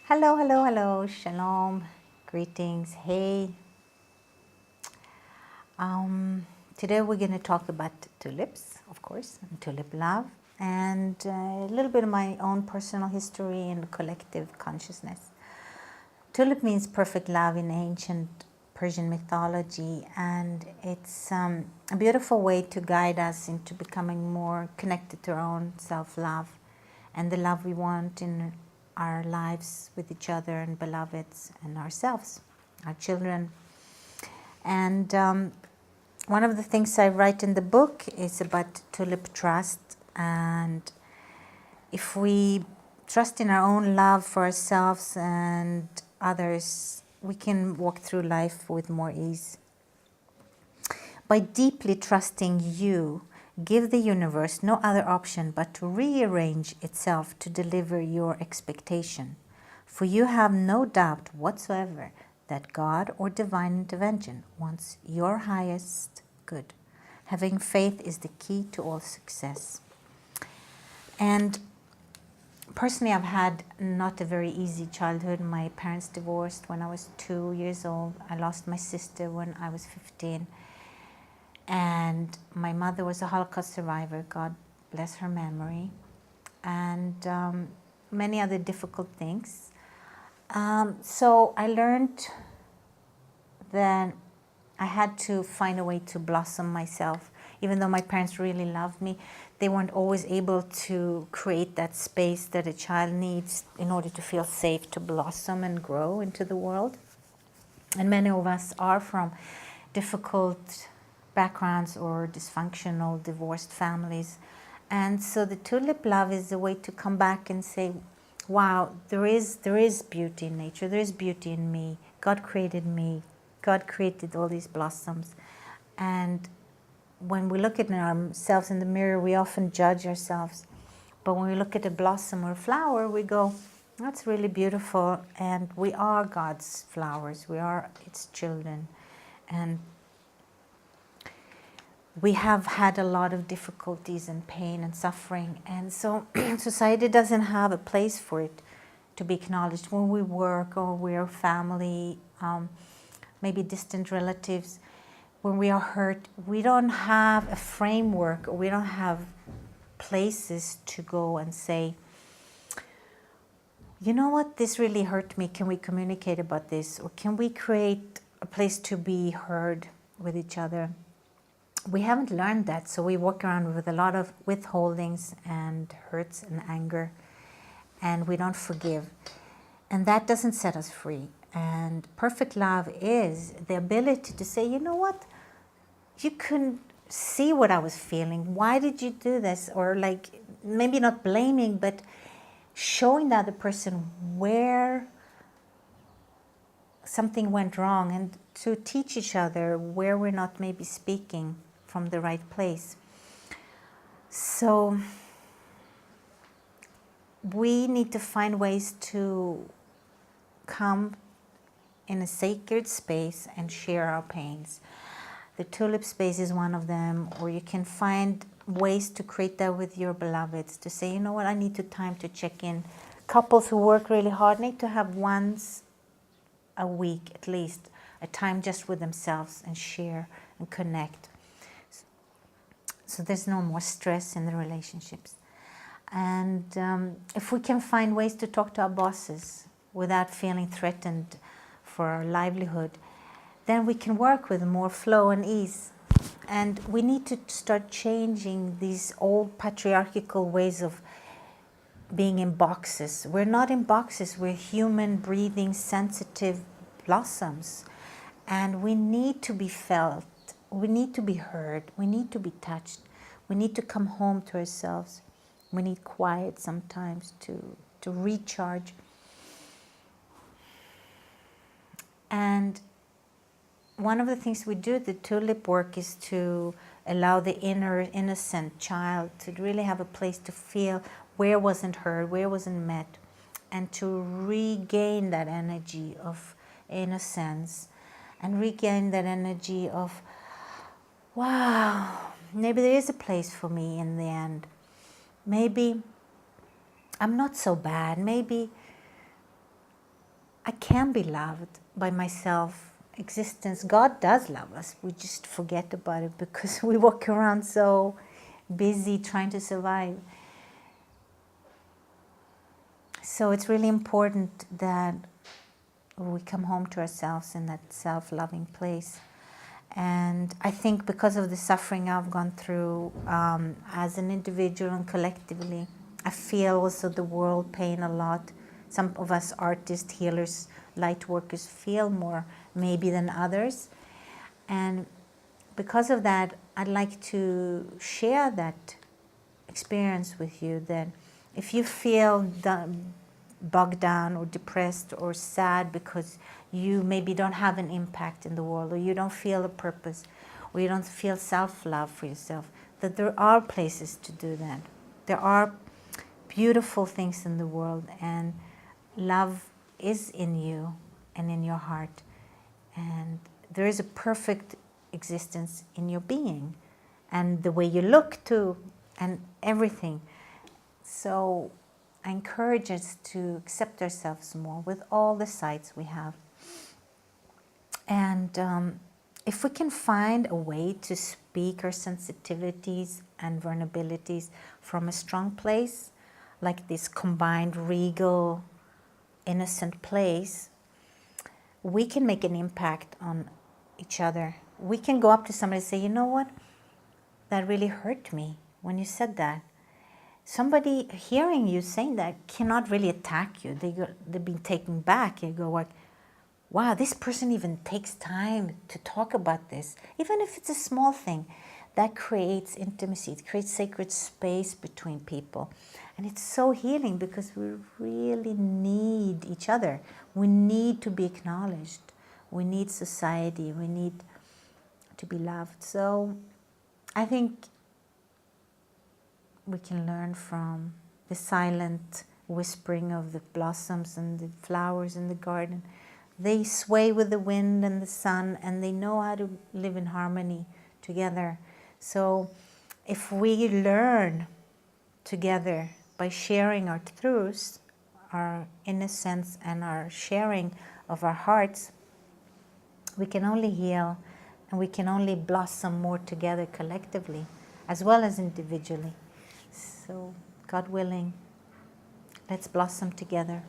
Hello, hello, hello, shalom, greetings, hey. Today we're going to talk about tulips, of course, and tulip love, and a little bit of my own personal history and collective consciousness. Tulip means perfect love in ancient Persian mythology, and it's a beautiful way to guide us into becoming more connected to our own self-love and the love we want in our lives with each other and beloveds and ourselves, our children. And one of the things I write in the book is about tulip trust. And if we trust in our own love for ourselves and others, we can walk through life with more ease. By deeply trusting you, give the universe no other option but to rearrange itself to deliver your expectation. For you have no doubt whatsoever that God or divine intervention wants your highest good. Having faith is the key to all success. And personally, I've had not a very easy childhood. My parents divorced when I was 2 years old. I lost my sister when I was 15. And my mother was a Holocaust survivor, God bless her memory, and many other difficult things. So I learned that I had to find a way to blossom myself. Even though my parents really loved me, they weren't always able to create that space that a child needs in order to feel safe to blossom and grow into the world. And many of us are from difficult backgrounds or dysfunctional divorced families. And so the tulip love is a way to come back and say, wow, there is beauty in nature, there is beauty in me. God created me. God created all these blossoms. And when we look at ourselves in the mirror, we often judge ourselves. But when we look at a blossom or a flower, we go, that's really beautiful. And we are God's flowers. We are its children. And we have had a lot of difficulties and pain and suffering. And so society doesn't have a place for it to be acknowledged. When we work or we're family, maybe distant relatives, when we are hurt, we don't have a framework, or we don't have places to go and say, you know what, this really hurt me. Can we communicate about this? Or can we create a place to be heard with each other? We haven't learned that, so we walk around with a lot of withholdings and hurts and anger, and we don't forgive. And that doesn't set us free. And perfect love is the ability to say, you know what, you couldn't see what I was feeling. Why did you do this? Or like, maybe not blaming, but showing the other person where something went wrong, and to teach each other where we're not maybe speaking from the right place. So we need to find ways to come in a sacred space and share our pains. The tulip space is one of them, or you can find ways to create that with your beloveds, to say, you know what, I need time to check in. Couples who work really hard need to have once a week at least a time just with themselves and share and connect. So there's no more stress in the relationships. And if we can find ways to talk to our bosses without feeling threatened for our livelihood, then we can work with more flow and ease. And we need to start changing these old patriarchal ways of being in boxes. We're not in boxes, we're human, breathing, sensitive blossoms. And we need to be felt, we need to be heard, we need to be touched, we need to come home to ourselves. We need quiet sometimes to recharge. And one of the things we do, the tulip work, is to allow the inner innocent child to really have a place to feel where wasn't heard, where wasn't met, and to regain that energy of innocence and regain that energy of, wow, maybe there is a place for me in the end. Maybe I'm not so bad. Maybe I can be loved by myself. Existence, God does love us. We just forget about it because we walk around so busy trying to survive. So it's really important that we come home to ourselves in that self-loving place. And I think because of the suffering I've gone through as an individual and collectively, I feel also the world pain a lot. Some of us artists, healers, light workers feel more maybe than others. And because of that, I'd like to share that experience with you, that if you feel bogged down or depressed or sad because you maybe don't have an impact in the world, or you don't feel a purpose, or you don't feel self-love for yourself, that there are places to do that. There are beautiful things in the world, and love is in you and in your heart, and there is a perfect existence in your being and the way you look too, and everything. So I encourage us to accept ourselves more with all the sides we have. And if we can find a way to speak our sensitivities and vulnerabilities from a strong place, like this combined regal, innocent place, we can make an impact on each other. We can go up to somebody and say, you know what, that really hurt me when you said that. Somebody hearing you saying that cannot really attack you. They've been taken back. You go like, wow, this person even takes time to talk about this. Even if it's a small thing, that creates intimacy. It creates sacred space between people. And it's so healing because we really need each other. We need to be acknowledged. We need society. We need to be loved. So I think we can learn from the silent whispering of the blossoms and the flowers in the garden. They sway with the wind and the sun, and they know how to live in harmony together. So if we learn together by sharing our truths, our innocence, and our sharing of our hearts, we can only heal, and we can only blossom more together collectively as well as individually. So, God willing, let's blossom together.